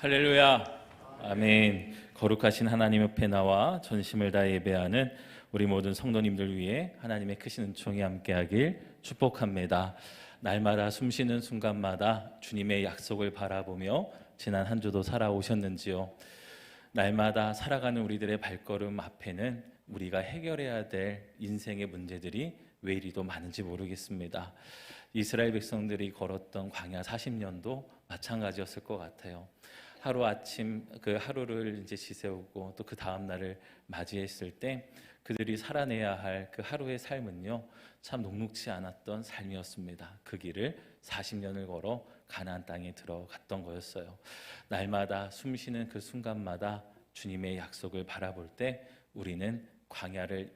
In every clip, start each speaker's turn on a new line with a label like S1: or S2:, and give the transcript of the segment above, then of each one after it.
S1: 할렐루야, 아멘. 거룩하신 하나님 옆에 나와 전심을 다해 예배하는 우리 모든 성도님들 위해 하나님의 크신 은총이 함께하길 축복합니다. 날마다 숨쉬는 순간마다 주님의 약속을 바라보며 지난 한 주도 살아오셨는지요? 날마다 살아가는 우리들의 발걸음 앞에는 우리가 해결해야 될 인생의 문제들이 왜 이리도 많은지 모르겠습니다. 이스라엘 백성들이 걸었던 광야 40년도 마찬가지였을 것 같아요. 하루아침 그 하루를 이제 지새우고 또 그 다음 날을 맞이했을 때 그들이 살아내야 할 그 하루의 삶은요, 참 녹록지 않았던 삶이었습니다. 그 길을 40년을 걸어 가나안 땅에 들어갔던 거였어요. 날마다 숨쉬는 그 순간마다 주님의 약속을 바라볼 때 우리는 광야를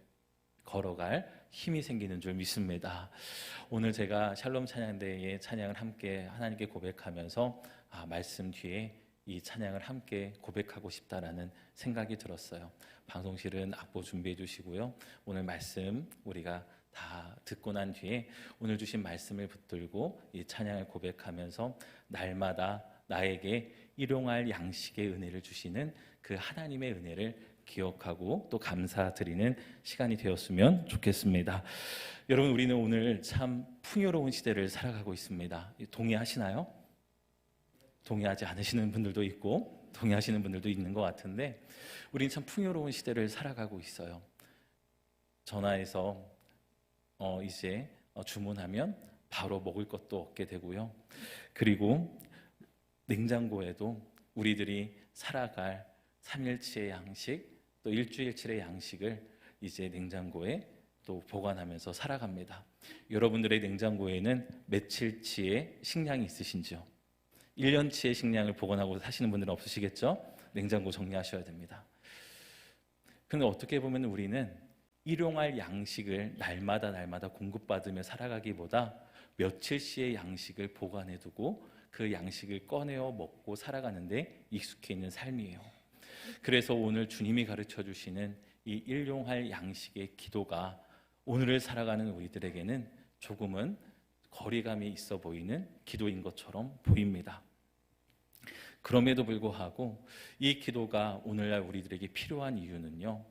S1: 걸어갈 힘이 생기는 줄 믿습니다. 오늘 제가 샬롬 찬양대의 찬양을 함께 하나님께 고백하면서 말씀 뒤에 이 찬양을 함께 고백하고 싶다라는 생각이 들었어요. 방송실은 악보 준비해 주시고요. 오늘 말씀 우리가 다 듣고 난 뒤에 오늘 주신 말씀을 붙들고 이 찬양을 고백하면서 날마다 나에게 일용할 양식의 은혜를 주시는 그 하나님의 은혜를 기억하고 또 감사드리는 시간이 되었으면 좋겠습니다. 여러분, 우리는 오늘 참 풍요로운 시대를 살아가고 있습니다. 동의하시나요? 동의하지 않으시는 분들도 있고 동의하시는 분들도 있는 것 같은데 우리는 참 풍요로운 시대를 살아가고 있어요. 전화해서 이제 주문하면 바로 먹을 것도 얻게 되고요. 그리고 냉장고에도 우리들이 살아갈 3일치의 양식 또 일주일치의 양식을 이제 냉장고에 또 보관하면서 살아갑니다. 여러분들의 냉장고에는 며칠치의 식량이 있으신지요? 1년치의 식량을 보관하고 사시는 분들은 없으시겠죠? 냉장고 정리하셔야 됩니다. 그런데 어떻게 보면 우리는 일용할 양식을 날마다 공급받으며 살아가기보다 며칠치의 양식을 보관해두고 그 양식을 꺼내어 먹고 살아가는데 익숙해 있는 삶이에요. 그래서 오늘 주님이 가르쳐 주시는 이 일용할 양식의 기도가 오늘을 살아가는 우리들에게는 조금은 거리감이 있어 보이는 기도인 것처럼 보입니다. 그럼에도 불구하고 이 기도가 오늘날 우리들에게 필요한 이유는요,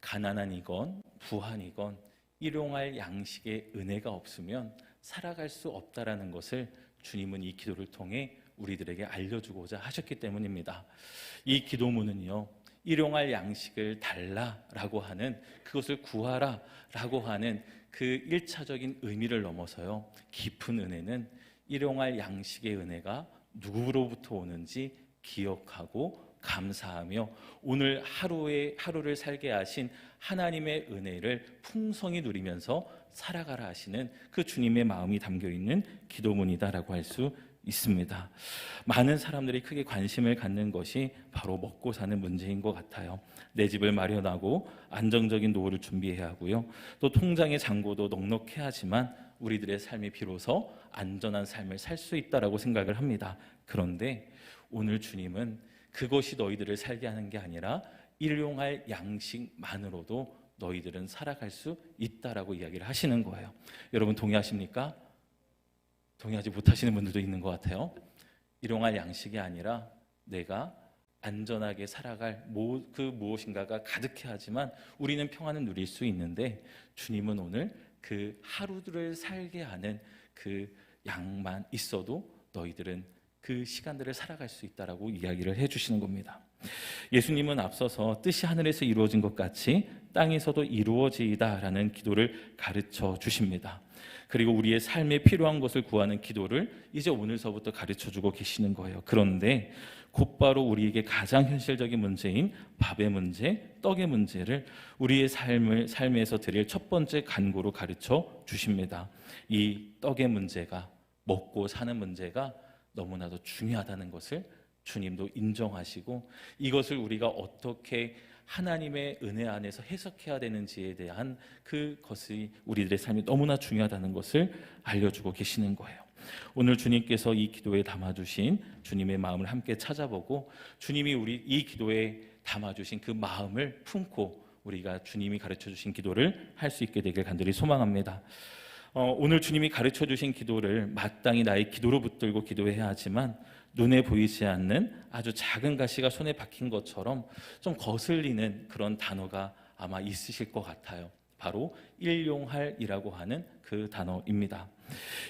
S1: 가난한이건 부한이건 일용할 양식의 은혜가 없으면 살아갈 수 없다라는 것을 주님은 이 기도를 통해 우리들에게 알려주고자 하셨기 때문입니다. 이 기도문은요, 일용할 양식을 달라라고 하는, 그것을 구하라라고 하는 그 1차적인 의미를 넘어서요, 깊은 은혜는 일용할 양식의 은혜가 누구로부터 오는지 기억하고 감사하며 오늘 하루를 살게 하신 하나님의 은혜를 풍성히 누리면서 살아가라 하시는 그 주님의 마음이 담겨있는 기도문이다라고 할 수 있습니다. 많은 사람들이 크게 관심을 갖는 것이 바로 먹고 사는 문제인 것 같아요. 내 집을 마련하고 안정적인 노후를 준비해야 하고요. 또 통장의 잔고도 넉넉해야 하지만 우리들의 삶이 비로소 안전한 삶을 살 수 있다라고 생각을 합니다. 그런데 오늘 주님은 그것이 너희들을 살게 하는 게 아니라 일용할 양식만으로도 너희들은 살아갈 수 있다라고 이야기를 하시는 거예요. 여러분 동의하십니까? 동의하지 못하시는 분들도 있는 것 같아요. 일용할 양식이 아니라 내가 안전하게 살아갈 그 무엇인가가 가득해 하지만 우리는 평안을 누릴 수 있는데 주님은 오늘 그 하루를 살게 하는 그 양만 있어도 너희들은 그 시간들을 살아갈 수 있다라고 이야기를 해주시는 겁니다. 예수님은 앞서서 뜻이 하늘에서 이루어진 것 같이 땅에서도 이루어지이다라는 기도를 가르쳐 주십니다. 그리고 우리의 삶에 필요한 것을 구하는 기도를 이제 오늘서부터 가르쳐주고 계시는 거예요. 그런데 곧바로 우리에게 가장 현실적인 문제인 밥의 문제, 떡의 문제를 우리의 삶에서 드릴 첫 번째 간구로 가르쳐 주십니다. 이 떡의 문제가, 먹고 사는 문제가 너무나도 중요하다는 것을 주님도 인정하시고 이것을 우리가 어떻게 하나님의 은혜 안에서 해석해야 되는지에 대한 그것이 우리들의 삶이 너무나 중요하다는 것을 알려주고 계시는 거예요. 오늘 주님께서 이 기도에 담아주신 주님의 마음을 함께 찾아보고 주님이 우리 이 기도에 담아주신 그 마음을 품고 우리가 주님이 가르쳐주신 기도를 할 수 있게 되길 간절히 소망합니다. 오늘 주님이 가르쳐주신 기도를 마땅히 나의 기도로 붙들고 기도해야 하지만 눈에 보이지 않는 아주 작은 가시가 손에 박힌 것처럼 좀 거슬리는 그런 단어가 아마 있으실 것 같아요. 바로 일용할이라고 하는 그 단어입니다.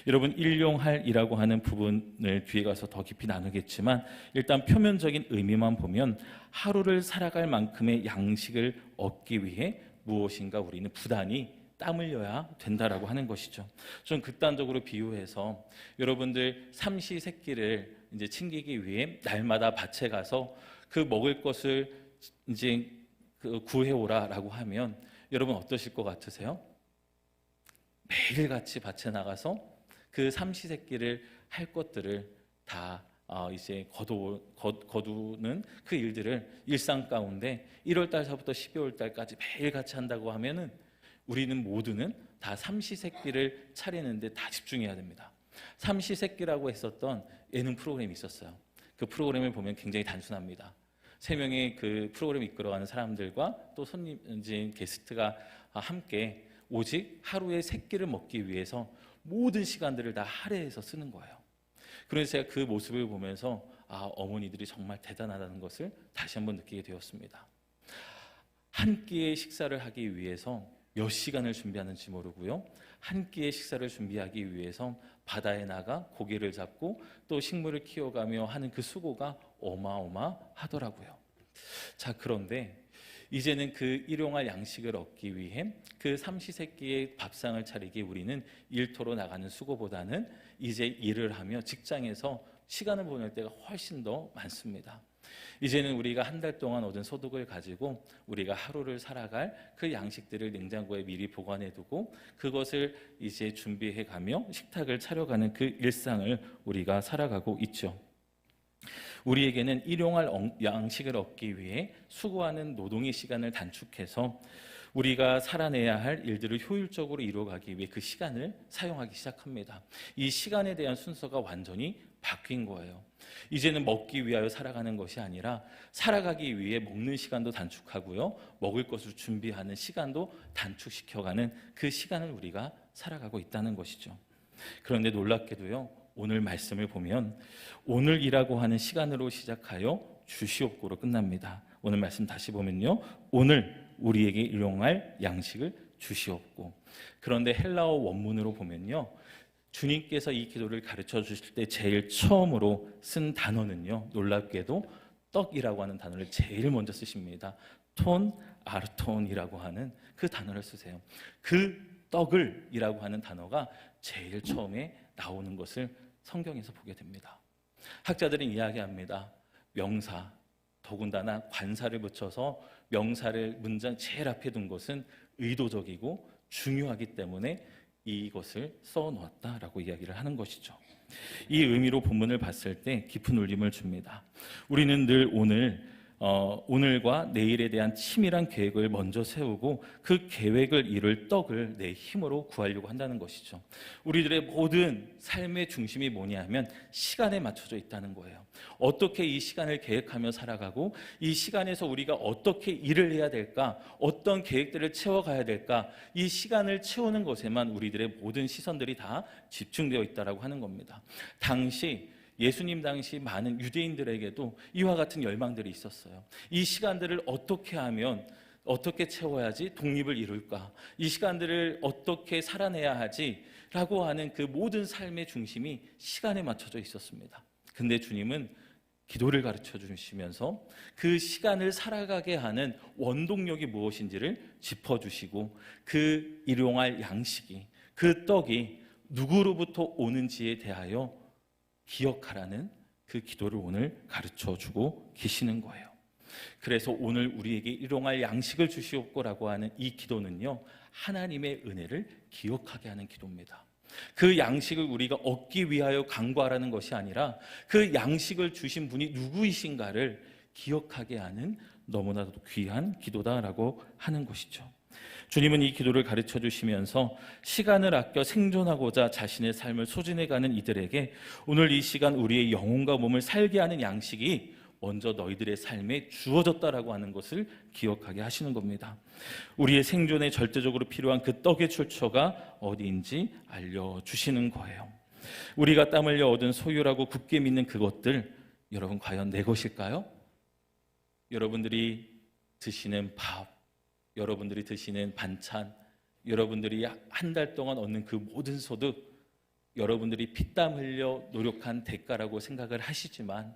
S1: 여러분, 일용할이라고 하는 부분을 뒤에 가서 더 깊이 나누겠지만 일단 표면적인 의미만 보면 하루를 살아갈 만큼의 양식을 얻기 위해 무엇인가 우리는 부단히 땀 흘려야 된다라고 하는 것이죠. 좀 극단적으로 비유해서 여러분들 삼시세끼를 이제 챙기기 위해 날마다 밭에 가서 그 먹을 것을 이제 구해오라라고 하면 여러분 어떠실 것 같으세요? 매일같이 밭에 나가서 그 삼시세끼를 할 것들을 다 이제 거두는 그 일들을 일상 가운데 1월 달서부터 12월 달까지 매일같이 한다고 하면은 우리는 모두는 다 삼시세끼를 차리는데 다 집중해야 됩니다. 삼시세끼라고 했었던 예능 프로그램이 있었어요. 그 프로그램을 보면 굉장히 단순합니다. 3명의 그 프로그램을 이끌어가는 사람들과 또 손님, 이제 게스트가 함께 오직 하루에 3끼를 먹기 위해서 모든 시간들을 다 할애해서 쓰는 거예요. 그래서 제가 그 모습을 보면서 어머니들이 정말 대단하다는 것을 다시 한번 느끼게 되었습니다. 한 끼의 식사를 하기 위해서 몇 시간을 준비하는지 모르고요. 한 끼의 식사를 준비하기 위해서 바다에 나가 고기를 잡고 또 식물을 키워가며 하는 그 수고가 어마어마하더라고요. 자, 그런데 이제는 그 일용할 양식을 얻기 위해 그 삼시세끼의 밥상을 차리기 우리는 일터로 나가는 수고보다는 이제 일을 하며 직장에서 시간을 보낼 때가 훨씬 더 많습니다. 이제는 우리가 한 달 동안 얻은 소득을 가지고 우리가 하루를 살아갈 그 양식들을 냉장고에 미리 보관해 두고 그것을 이제 준비해 가며 식탁을 차려가는 그 일상을 우리가 살아가고 있죠. 우리에게는 일용할 양식을 얻기 위해 수고하는 노동의 시간을 단축해서 우리가 살아내야 할 일들을 효율적으로 이루어가기 위해 그 시간을 사용하기 시작합니다. 이 시간에 대한 순서가 완전히 바뀐 거예요. 이제는 먹기 위하여 살아가는 것이 아니라 살아가기 위해 먹는 시간도 단축하고요, 먹을 것을 준비하는 시간도 단축시켜가는 그 시간을 우리가 살아가고 있다는 것이죠. 그런데 놀랍게도요, 오늘 말씀을 보면 오늘이라고 하는 시간으로 시작하여 주시옵고로 끝납니다. 오늘 말씀 다시 보면요, 오늘 우리에게 일용할 양식을 주시옵고. 그런데 헬라어 원문으로 보면요, 주님께서 이 기도를 가르쳐 주실 때 제일 처음으로 쓴 단어는요, 놀랍게도 떡이라고 하는 단어를 제일 먼저 쓰십니다. 톤 아르톤이라고 하는 그 단어를 쓰세요. 그 떡을 이라고 하는 단어가 제일 처음에 나오는 것을 성경에서 보게 됩니다. 학자들은 이야기합니다. 명사, 더군다나 관사를 붙여서 명사를 문장 제일 앞에 둔 것은 의도적이고 중요하기 때문에 이것을 써놓았다라고 이야기를 하는 것이죠. 이 의미로 본문을 봤을 때 깊은 울림을 줍니다. 우리는 늘 오늘과 내일에 대한 치밀한 계획을 먼저 세우고 그 계획을 이룰 떡을 내 힘으로 구하려고 한다는 것이죠. 우리들의 모든 삶의 중심이 뭐냐면 시간에 맞춰져 있다는 거예요. 어떻게 이 시간을 계획하며 살아가고 이 시간에서 우리가 어떻게 일을 해야 될까, 어떤 계획들을 채워가야 될까, 이 시간을 채우는 것에만 우리들의 모든 시선들이 다 집중되어 있다라고 하는 겁니다. 예수님 당시 많은 유대인들에게도 이와 같은 열망들이 있었어요. 이 시간들을 어떻게 하면, 어떻게 채워야지 독립을 이룰까, 이 시간들을 어떻게 살아내야 하지 라고 하는 그 모든 삶의 중심이 시간에 맞춰져 있었습니다. 근데 주님은 기도를 가르쳐 주시면서 그 시간을 살아가게 하는 원동력이 무엇인지를 짚어주시고 그 일용할 양식이, 그 떡이 누구로부터 오는지에 대하여 기억하라는 그 기도를 오늘 가르쳐주고 계시는 거예요. 그래서 오늘 우리에게 일용할 양식을 주시옵고라고 하는 이 기도는요, 하나님의 은혜를 기억하게 하는 기도입니다. 그 양식을 우리가 얻기 위하여 간구하라는 것이 아니라 그 양식을 주신 분이 누구이신가를 기억하게 하는 너무나도 귀한 기도다라고 하는 것이죠. 주님은 이 기도를 가르쳐 주시면서 시간을 아껴 생존하고자 자신의 삶을 소진해가는 이들에게 오늘 이 시간 우리의 영혼과 몸을 살게 하는 양식이 먼저 너희들의 삶에 주어졌다라고 하는 것을 기억하게 하시는 겁니다. 우리의 생존에 절대적으로 필요한 그 떡의 출처가 어디인지 알려주시는 거예요. 우리가 땀 흘려 얻은 소유라고 굳게 믿는 그것들, 여러분 과연 내 것일까요? 여러분들이 드시는 밥, 여러분들이 드시는 반찬, 여러분들이 한 달 동안 얻는 그 모든 소득, 여러분들이 피땀 흘려 노력한 대가라고 생각을 하시지만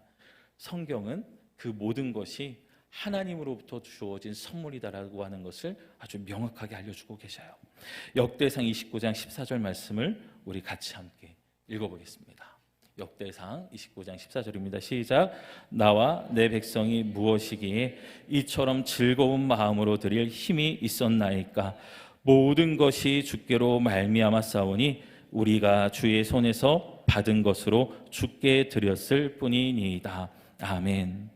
S1: 성경은 그 모든 것이 하나님으로부터 주어진 선물이다라고 하는 것을 아주 명확하게 알려주고 계셔요. 역대상 29장 14절 말씀을 우리 같이 함께 읽어보겠습니다. 역대상 29장 14절입니다. 시작. 나와 내 백성이 무엇이기에 이처럼 즐거운 마음으로 드릴 힘이 있었나이까. 모든 것이 주께로 말미암아 싸우니 우리가 주의 손에서 받은 것으로 주께 드렸을 뿐이니이다. 아멘.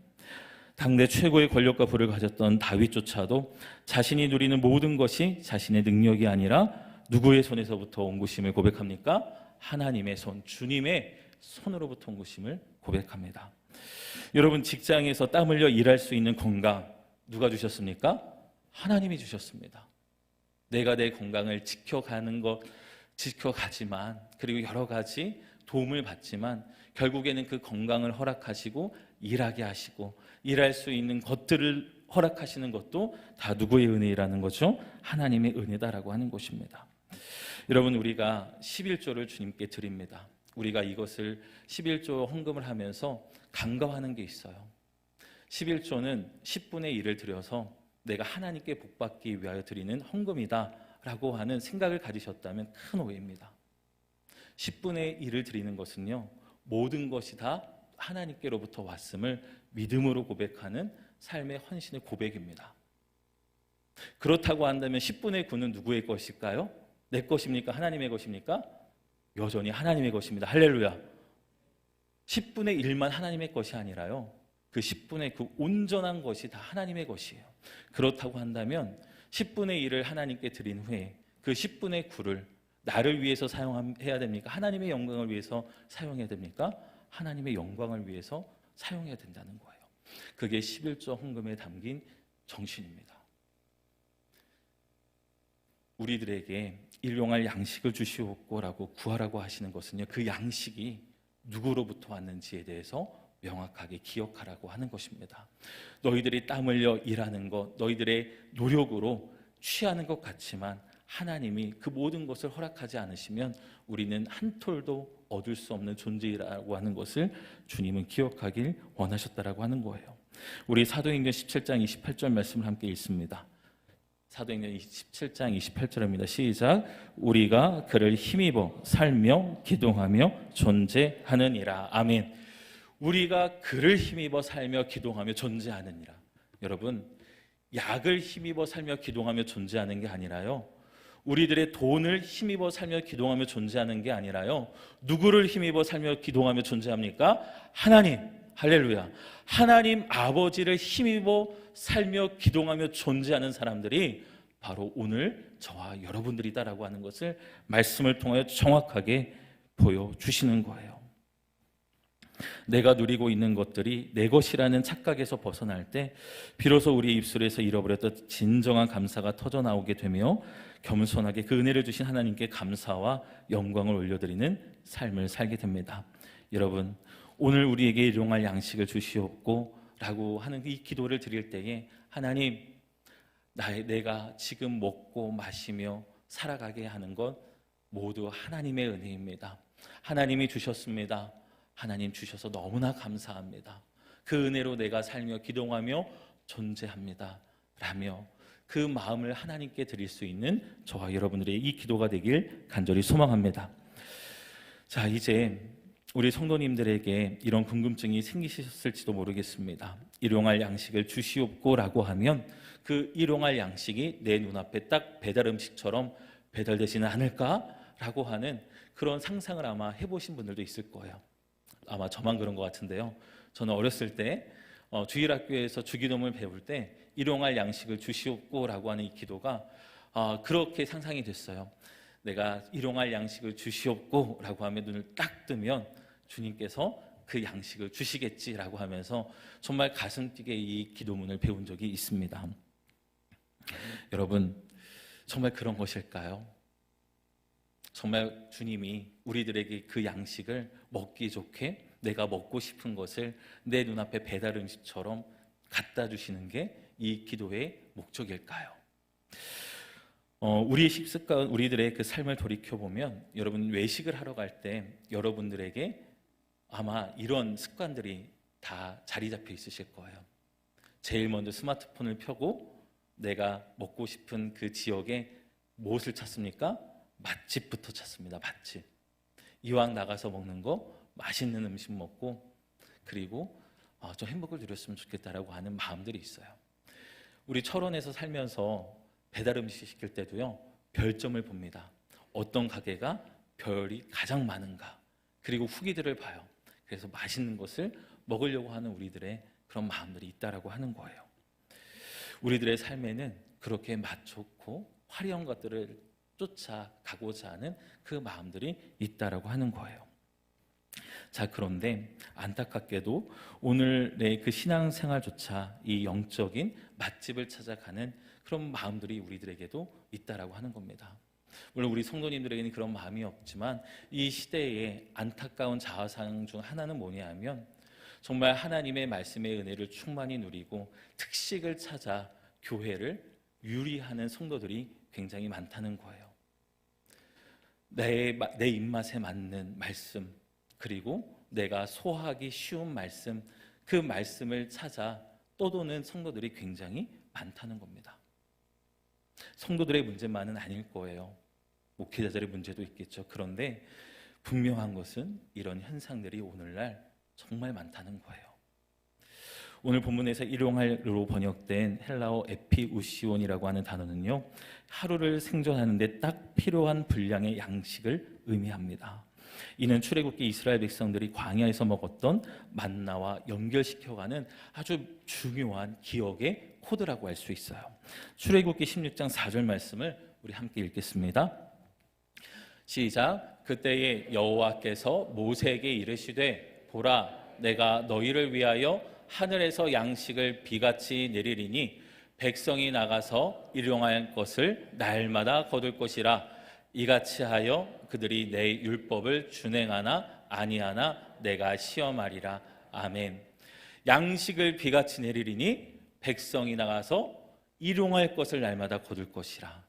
S1: 당대 최고의 권력과 부를 가졌던 다윗조차도 자신이 누리는 모든 것이 자신의 능력이 아니라 누구의 손에서부터 온 것임을 고백합니까? 하나님의 손, 주님의 손으로부터 온 것임을 고백합니다. 여러분, 직장에서 땀 흘려 일할 수 있는 건강 누가 주셨습니까? 하나님이 주셨습니다. 내가 내 건강을 지켜가지만, 그리고 여러 가지 도움을 받지만 결국에는 그 건강을 허락하시고 일하게 하시고 일할 수 있는 것들을 허락하시는 것도 다 누구의 은혜라는 거죠? 하나님의 은혜다라고 하는 것입니다. 여러분, 우리가 11조를 주님께 드립니다. 우리가 이것을 11조 헌금을 하면서 간과하는 게 있어요. 11조는 10분의 1을 드려서 내가 하나님께 복받기 위하여 드리는 헌금이다 라고 하는 생각을 가지셨다면 큰 오해입니다. 10분의 1을 드리는 것은요, 모든 것이 다 하나님께로부터 왔음을 믿음으로 고백하는 삶의 헌신의 고백입니다. 그렇다고 한다면 10분의 9는 누구의 것일까요? 내 것입니까? 하나님의 것입니까? 여전히 하나님의 것입니다. 할렐루야. 10분의 1만 하나님의 것이 아니라요, 그 10분의 그 온전한 것이 다 하나님의 것이에요. 그렇다고 한다면 10분의 1을 하나님께 드린 후에 그 10분의 9를 나를 위해서 사용해야 됩니까? 하나님의 영광을 위해서 사용해야 됩니까? 하나님의 영광을 위해서 사용해야 된다는 거예요. 그게 11조 헌금에 담긴 정신입니다. 우리들에게 일용할 양식을 주시옵고라고 구하라고 하시는 것은요, 그 양식이 누구로부터 왔는지에 대해서 명확하게 기억하라고 하는 것입니다. 너희들이 땀 흘려 일하는 것, 너희들의 노력으로 취하는 것 같지만 하나님이 그 모든 것을 허락하지 않으시면 우리는 한 톨도 얻을 수 없는 존재라고 하는 것을 주님은 기억하길 원하셨다라고 하는 거예요. 우리 사도행전 17장 28절 말씀을 함께 읽습니다. 사도행전 17장 28절입니다. 시작. 우리가 그를 힘입어 살며 기동하며 존재하느니라. 아멘. 우리가 그를 힘입어 살며 기동하며 존재하느니라. 여러분, 약을 힘입어 살며 기동하며 존재하는 게 아니라요, 우리들의 돈을 힘입어 살며 기동하며 존재하는 게 아니라요, 누구를 힘입어 살며 기동하며 존재합니까? 하나님. 할렐루야. 하나님 아버지를 힘입어 살며 기동하며 존재하는 사람들이 바로 오늘 저와 여러분들이다라고 하는 것을 말씀을 통하여 정확하게 보여주시는 거예요. 내가 누리고 있는 것들이 내 것이라는 착각에서 벗어날 때 비로소 우리의 입술에서 잃어버렸던 진정한 감사가 터져나오게 되며 겸손하게 그 은혜를 주신 하나님께 감사와 영광을 올려드리는 삶을 살게 됩니다. 여러분, 오늘 우리에게 일용할 양식을 주시옵고 라고 하는 이 기도를 드릴 때에 하나님, 내가 지금 먹고 마시며 살아가게 하는 것 모두 하나님의 은혜입니다. 하나님이 주셨습니다. 하나님 주셔서 너무나 감사합니다. 그 은혜로 내가 살며 기동하며 존재합니다 라며 그 마음을 하나님께 드릴 수 있는 저와 여러분들의 이 기도가 되길 간절히 소망합니다. 자, 이제 우리 성도님들에게 이런 궁금증이 생기셨을지도 모르겠습니다. 일용할 양식을 주시옵고라고 하면 그 일용할 양식이 내 눈앞에 딱 배달 음식처럼 배달되지는 않을까라고 하는 그런 상상을 아마 해보신 분들도 있을 거예요. 아마 저만 그런 것 같은데요. 저는 어렸을 때 주일학교에서 주기도문을 배울 때 일용할 양식을 주시옵고라고 하는 이 기도가 그렇게 상상이 됐어요. 내가 일용할 양식을 주시옵고라고 하면 눈을 딱 뜨면 주님께서 그 양식을 주시겠지라고 하면서 정말 가슴 뛰게 이 기도문을 배운 적이 있습니다. 여러분, 정말 그런 것일까요? 정말 주님이 우리들에게 그 양식을 먹기 좋게 내가 먹고 싶은 것을 내 눈앞에 배달 음식처럼 갖다 주시는 게 이 기도의 목적일까요? 우리의 식습관, 우리들의 그 삶을 돌이켜 보면 여러분 외식을 하러 갈 때 여러분들에게 아마 이런 습관들이 다 자리 잡혀 있으실 거예요. 제일 먼저 스마트폰을 펴고 내가 먹고 싶은 그 지역에 무엇을 찾습니까? 맛집부터 찾습니다. 맛집. 이왕 나가서 먹는 거 맛있는 음식 먹고, 그리고 좀 행복을 누렸으면 좋겠다라고 하는 마음들이 있어요. 우리 철원에서 살면서 배달 음식 시킬 때도요, 별점을 봅니다. 어떤 가게가 별이 가장 많은가, 그리고 후기들을 봐요. 그래서 맛있는 것을 먹으려고 하는 우리들의 그런 마음들이 있다라고 하는 거예요. 우리들의 삶에는 그렇게 맛 좋고 화려한 것들을 쫓아가고자 하는 그 마음들이 있다라고 하는 거예요. 자, 그런데 안타깝게도 오늘의 그 신앙생활조차 이 영적인 맛집을 찾아가는 그런 마음들이 우리들에게도 있다라고 하는 겁니다. 물론 우리 성도님들에게는 그런 마음이 없지만 이 시대의 안타까운 자아상 중 하나는 뭐냐 하면 정말 하나님의 말씀의 은혜를 충만히 누리고 특식을 찾아 교회를 유리하는 성도들이 굉장히 많다는 거예요. 내 입맛에 맞는 말씀, 그리고 내가 소화하기 쉬운 말씀, 그 말씀을 찾아 떠도는 성도들이 굉장히 많다는 겁니다. 성도들의 문제만은 아닐 거예요. 목회자들의 문제도 있겠죠. 그런데 분명한 것은 이런 현상들이 오늘날 정말 많다는 거예요. 오늘 본문에서 일용할로 번역된 헬라어 에피우시온이라고 하는 단어는요, 하루를 생존하는데 딱 필요한 분량의 양식을 의미합니다. 이는 출애굽기 이스라엘 백성들이 광야에서 먹었던 만나와 연결시켜가는 아주 중요한 기억의 코드라고 할 수 있어요. 출애굽기 16장 4절 말씀을 우리 함께 읽겠습니다. 시작. 그때에 여호와께서 모세에게 이르시되 보라, 내가 너희를 위하여 하늘에서 양식을 비같이 내리리니 백성이 나가서 일용할 것을 날마다 거둘 것이라. 이같이 하여 그들이 내 율법을 준행하나 아니하나 내가 시험하리라. 아멘. 양식을 비같이 내리리니 백성이 나가서 일용할 것을 날마다 거둘 것이라.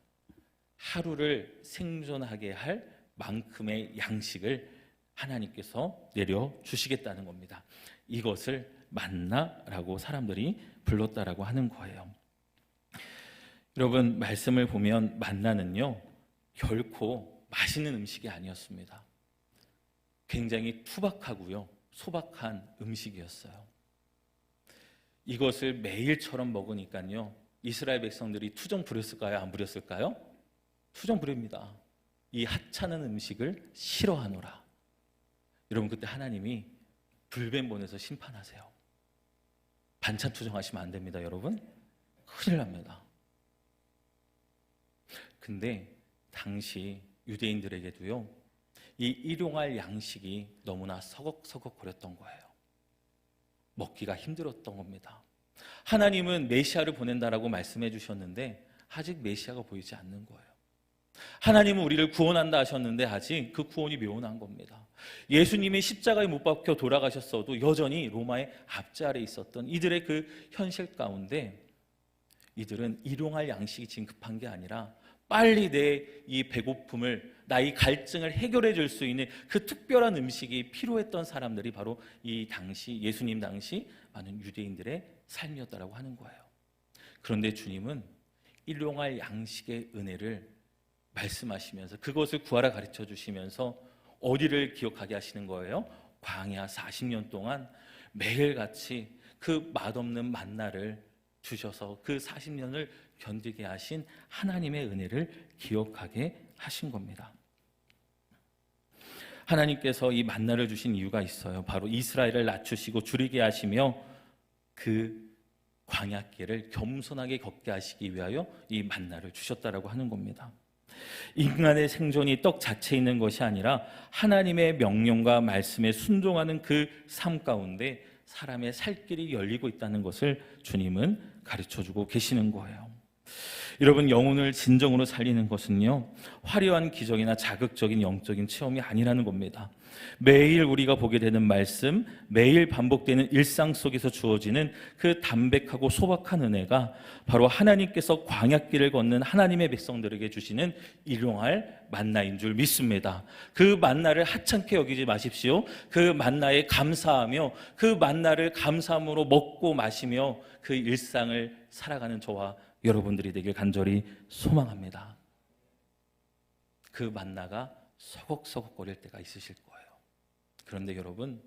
S1: 하루를 생존하게 할 만큼의 양식을 하나님께서 내려주시겠다는 겁니다. 이것을 만나라고 사람들이 불렀다라고 하는 거예요. 여러분, 말씀을 보면 만나는요, 결코 맛있는 음식이 아니었습니다. 굉장히 투박하고요, 소박한 음식이었어요. 이것을 매일처럼 먹으니까요, 이스라엘 백성들이 투정 부렸을까요? 안 부렸을까요? 투정 부립니다. 이 하찮은 음식을 싫어하노라. 여러분, 그때 하나님이 불뱀 보내서 심판하세요. 반찬 투정하시면 안 됩니다, 여러분. 큰일 납니다. 근데 당시 유대인들에게도요, 이 일용할 양식이 너무나 서걱서걱 거렸던 거예요. 먹기가 힘들었던 겁니다. 하나님은 메시아를 보낸다라고 말씀해 주셨는데 아직 메시아가 보이지 않는 거예요. 하나님은 우리를 구원한다 하셨는데 아직 그 구원이 묘원한 겁니다. 예수님이 십자가에 못 박혀 돌아가셨어도 여전히 로마의 압제 아래 있었던 이들의 그 현실 가운데 이들은 일용할 양식이 지금 급한 게 아니라 빨리 내 이 배고픔을, 나의 갈증을 해결해 줄 수 있는 그 특별한 음식이 필요했던 사람들이 바로 이 당시, 예수님 당시 많은 유대인들의 삶이었다라고 하는 거예요. 그런데 주님은 일용할 양식의 은혜를 말씀하시면서 그것을 구하라 가르쳐 주시면서 어디를 기억하게 하시는 거예요? 광야 40년 동안 매일같이 그 맛없는 만나를 주셔서 그 40년을 견디게 하신 하나님의 은혜를 기억하게 하신 겁니다. 하나님께서 이 만나를 주신 이유가 있어요. 바로 이스라엘을 낮추시고 줄이게 하시며 그 광야길을 겸손하게 걷게 하시기 위하여 이 만나를 주셨다라고 하는 겁니다. 인간의 생존이 떡 자체에 있는 것이 아니라 하나님의 명령과 말씀에 순종하는 그 삶 가운데 사람의 살 길이 열리고 있다는 것을 주님은 가르쳐주고 계시는 거예요. 여러분, 영혼을 진정으로 살리는 것은요, 화려한 기적이나 자극적인 영적인 체험이 아니라는 겁니다. 매일 우리가 보게 되는 말씀, 매일 반복되는 일상 속에서 주어지는 그 담백하고 소박한 은혜가 바로 하나님께서 광야길을 걷는 하나님의 백성들에게 주시는 일용할 만나인 줄 믿습니다. 그 만나를 하찮게 여기지 마십시오. 그 만나에 감사하며 그 만나를 감사함으로 먹고 마시며 그 일상을 살아가는 저와 여러분들이 되길 간절히 소망합니다. 그 만나가 서걱서걱거릴 때가 있으실 거예요. 그런데 여러분,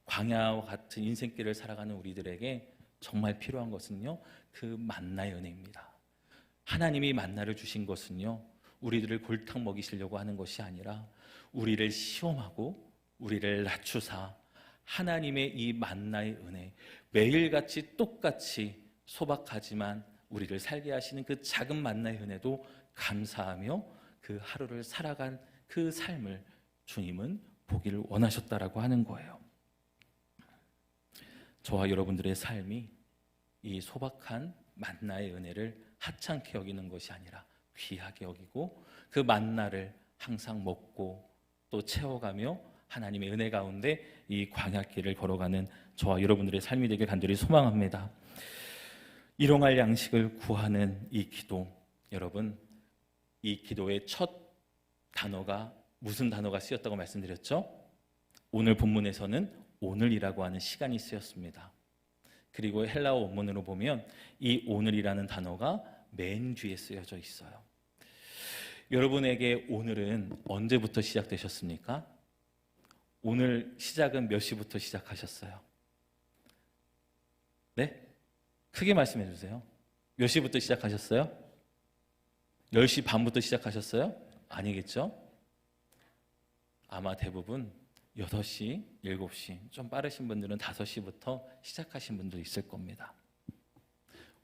S1: 광야와 같은 인생길을 살아가는 우리들에게 정말 필요한 것은요, 그 만나의 은혜입니다. 하나님이 만나를 주신 것은요, 우리들을 골탕 먹이시려고 하는 것이 아니라 우리를 시험하고 우리를 낮추사 하나님의 이 만나의 은혜, 매일같이 똑같이 소박하지만 우리를 살게 하시는 그 작은 만나의 은혜도 감사하며 그 하루를 살아간 그 삶을 주님은 보기를 원하셨다라고 하는 거예요. 저와 여러분들의 삶이 이 소박한 만나의 은혜를 하찮게 여기는 것이 아니라 귀하게 여기고 그 만나를 항상 먹고 또 채워가며 하나님의 은혜 가운데 이 광야길을 걸어가는 저와 여러분들의 삶이 되길 간절히 소망합니다. 일용할 양식을 구하는 이 기도, 여러분, 이 기도의 첫 단어가 무슨 단어가 쓰였다고 말씀드렸죠? 오늘 본문에서는 오늘이라고 하는 시간이 쓰였습니다. 그리고 헬라어 원문으로 보면 이 오늘이라는 단어가 맨 뒤에 쓰여져 있어요. 여러분에게 오늘은 언제부터 시작되셨습니까? 오늘 시작은 몇 시부터 시작하셨어요? 네? 크게 말씀해 주세요. 몇 시부터 시작하셨어요? 10시 반부터 시작하셨어요? 아니겠죠? 아마 대부분 6시, 7시, 좀 빠르신 분들은 5시부터 시작하신 분도 있을 겁니다.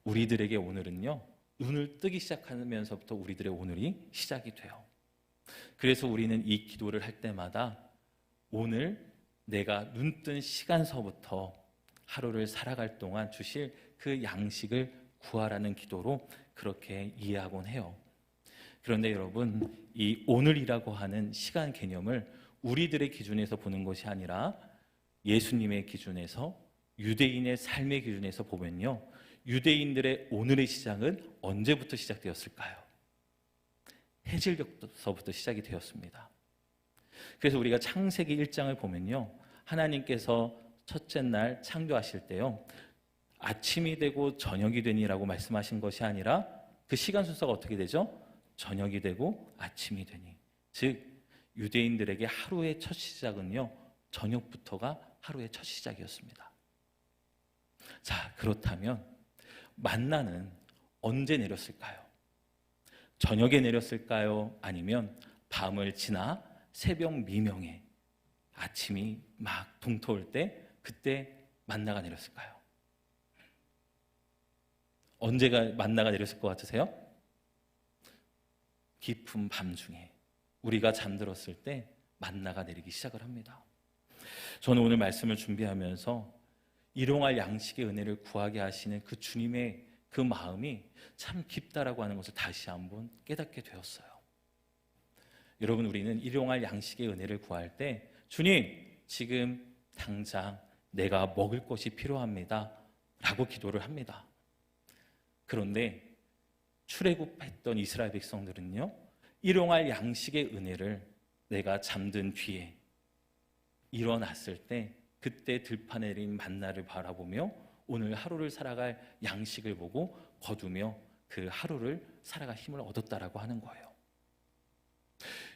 S1: 우리들에게 오늘은요, 눈을 뜨기 시작하면서부터 우리들의 오늘이 시작이 돼요. 그래서 우리는 이 기도를 할 때마다 오늘 내가 눈뜬 시간서부터 하루를 살아갈 동안 주실 그 양식을 구하라는 기도로 그렇게 이해하곤 해요. 그런데 여러분, 이 오늘이라고 하는 시간 개념을 우리들의 기준에서 보는 것이 아니라 예수님의 기준에서, 유대인의 삶의 기준에서 보면요, 유대인들의 오늘의 시작은 언제부터 시작되었을까요? 해질녘서부터 시작이 되었습니다. 그래서 우리가 창세기 1장을 보면요, 하나님께서 첫째 날 창조하실 때요, 아침이 되고 저녁이 되니라고 말씀하신 것이 아니라 그 시간 순서가 어떻게 되죠? 저녁이 되고 아침이 되니. 즉 유대인들에게 하루의 첫 시작은요, 저녁부터가 하루의 첫 시작이었습니다. 자, 그렇다면 만나는 언제 내렸을까요? 저녁에 내렸을까요? 아니면 밤을 지나 새벽 미명에 아침이 막 동터올 때 그때 만나가 내렸을까요? 언제가 만나가 내렸을 것 같으세요? 깊은 밤중에 우리가 잠들었을 때 만나가 내리기 시작을 합니다. 저는 오늘 말씀을 준비하면서 일용할 양식의 은혜를 구하게 하시는 그 주님의 그 마음이 참 깊다라고 하는 것을 다시 한번 깨닫게 되었어요. 여러분, 우리는 일용할 양식의 은혜를 구할 때 주님, 지금 당장 내가 먹을 것이 필요합니다 라고 기도를 합니다. 그런데 출애굽했던 이스라엘 백성들은요, 일용할 양식의 은혜를 내가 잠든 뒤에 일어났을 때 그때 들판에 내린 만나를 바라보며 오늘 하루를 살아갈 양식을 보고 거두며 그 하루를 살아갈 힘을 얻었다라고 하는 거예요.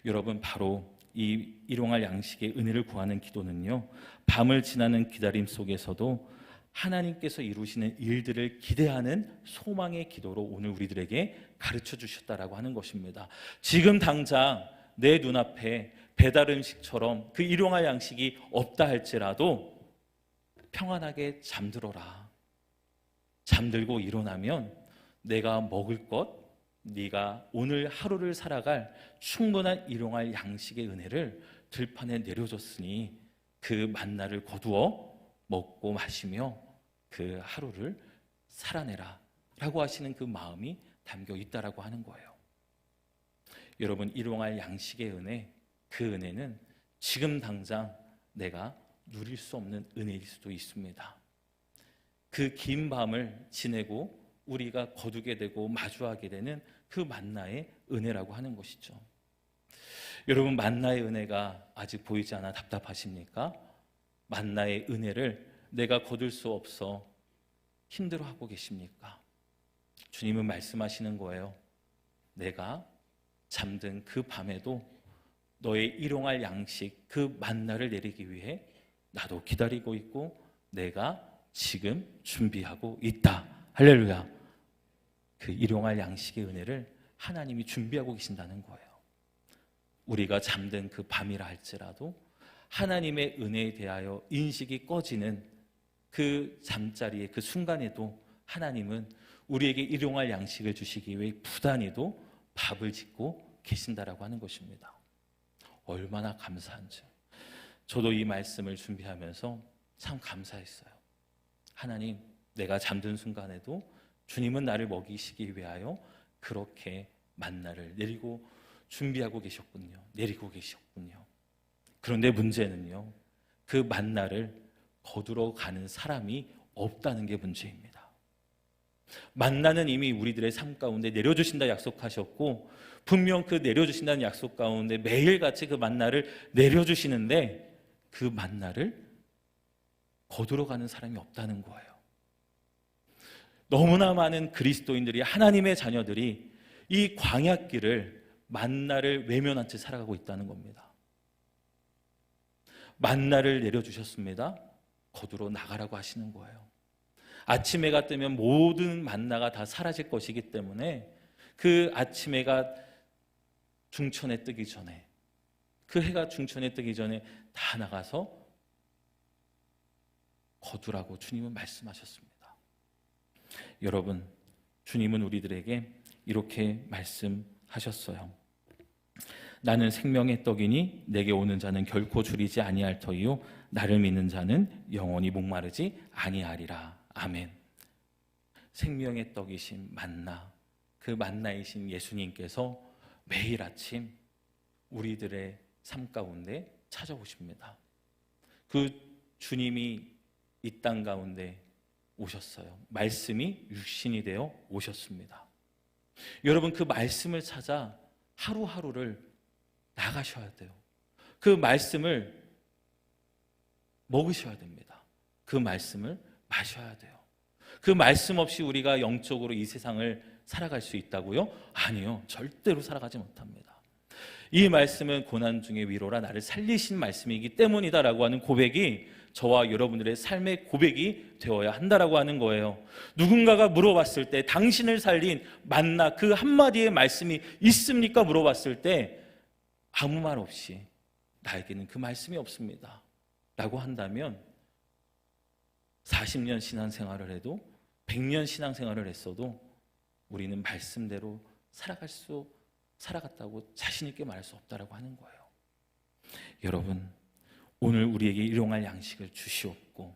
S1: 여러분, 바로 이 일용할 양식의 은혜를 구하는 기도는요, 밤을 지나는 기다림 속에서도 하나님께서 이루시는 일들을 기대하는 소망의 기도로 오늘 우리들에게 가르쳐 주셨다라고 하는 것입니다. 지금 당장 내 눈앞에 배달 음식처럼 그 일용할 양식이 없다 할지라도 평안하게 잠들어라. 잠들고 일어나면 내가 먹을 것, 네가 오늘 하루를 살아갈 충분한 일용할 양식의 은혜를 들판에 내려줬으니 그 만나를 거두어 먹고 마시며 그 하루를 살아내라 라고 하시는 그 마음이 담겨 있다라고 하는 거예요. 여러분, 일용할 양식의 은혜, 그 은혜는 지금 당장 내가 누릴 수 없는 은혜일 수도 있습니다. 그 긴 밤을 지내고 우리가 거두게 되고 마주하게 되는 그 만나의 은혜라고 하는 것이죠. 여러분, 만나의 은혜가 아직 보이지 않아 답답하십니까? 만나의 은혜를 내가 거둘 수 없어 힘들어하고 계십니까? 주님은 말씀하시는 거예요. 내가 잠든 그 밤에도 너의 일용할 양식, 그 만나를 내리기 위해 나도 기다리고 있고 내가 지금 준비하고 있다. 할렐루야. 그 일용할 양식의 은혜를 하나님이 준비하고 계신다는 거예요. 우리가 잠든 그 밤이라 할지라도 하나님의 은혜에 대하여 인식이 꺼지는 그 잠자리의 그 순간에도 하나님은 우리에게 일용할 양식을 주시기 위해 부단히도 밥을 짓고 계신다라고 하는 것입니다. 얼마나 감사한지. 저도 이 말씀을 준비하면서 참 감사했어요. 하나님, 내가 잠든 순간에도 주님은 나를 먹이시기 위하여 그렇게 만나를 내리고 준비하고 계셨군요. 내리고 계셨군요. 그런데 문제는요, 그 만나를 거두러 가는 사람이 없다는 게 문제입니다. 만나는 이미 우리들의 삶 가운데 내려주신다 약속하셨고, 분명 그 내려주신다는 약속 가운데 매일같이 그 만나를 내려주시는데 그 만나를 거두러 가는 사람이 없다는 거예요. 너무나 많은 그리스도인들이, 하나님의 자녀들이 이 광야길을 만나를 외면한 채 살아가고 있다는 겁니다. 만나를 내려주셨습니다. 거두러 나가라고 하시는 거예요. 아침 해가 뜨면 모든 만나가 다 사라질 것이기 때문에 그 아침 해가 중천에 뜨기 전에, 그 해가 중천에 뜨기 전에 다 나가서 거두라고 주님은 말씀하셨습니다. 여러분, 주님은 우리들에게 이렇게 말씀하셨어요. 나는 생명의 떡이니 내게 오는 자는 결코 줄이지 아니할 터이요 나를 믿는 자는 영원히 목마르지 아니하리라. 아멘. 생명의 떡이신 만나, 그 만나이신 예수님께서 매일 아침 우리들의 삶 가운데 찾아오십니다. 그 주님이 이 땅 가운데 오셨어요. 말씀이 육신이 되어 오셨습니다. 여러분, 그 말씀을 찾아 하루하루를 나가셔야 돼요. 그 말씀을 먹으셔야 됩니다. 그 말씀을 마셔야 돼요. 그 말씀 없이 우리가 영적으로 이 세상을 살아갈 수 있다고요? 아니요, 절대로 살아가지 못합니다. 이 말씀은 고난 중의 위로라 나를 살리신 말씀이기 때문이다라고 하는 고백이 저와 여러분들의 삶의 고백이 되어야 한다라고 하는 거예요. 누군가가 물어봤을 때 당신을 살린 만나 그 한마디의 말씀이 있습니까? 물어봤을 때 아무 말 없이 나에게는 그 말씀이 없습니다 라고 한다면 40년 신앙생활을 해도 100년 신앙생활을 했어도 우리는 말씀대로 살아갔다고 자신 있게 말할 수 없다라고 하는 거예요. 여러분, 오늘 우리에게 일용할 양식을 주시옵고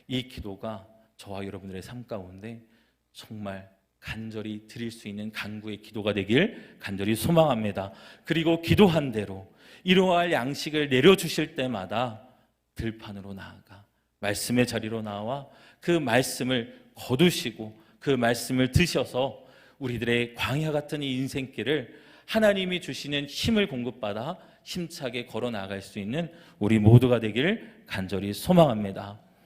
S1: 이 기도가 저와 여러분들의 삶 가운데 정말 간절히 드릴 수 있는 간구의 기도가 되길 간절히 소망합니다. 그리고 기도한 대로 일용할 양식을 내려주실 때마다 들판으로 나아가 말씀의 자리로 나와 그 말씀을 거두시고 그 말씀을 드셔서 우리들의 광야 같은 이 인생길을 하나님이 주시는 힘을 공급받아 힘차게 걸어 나갈 수 있는 우리 모두가 되길 간절히 소망합니다.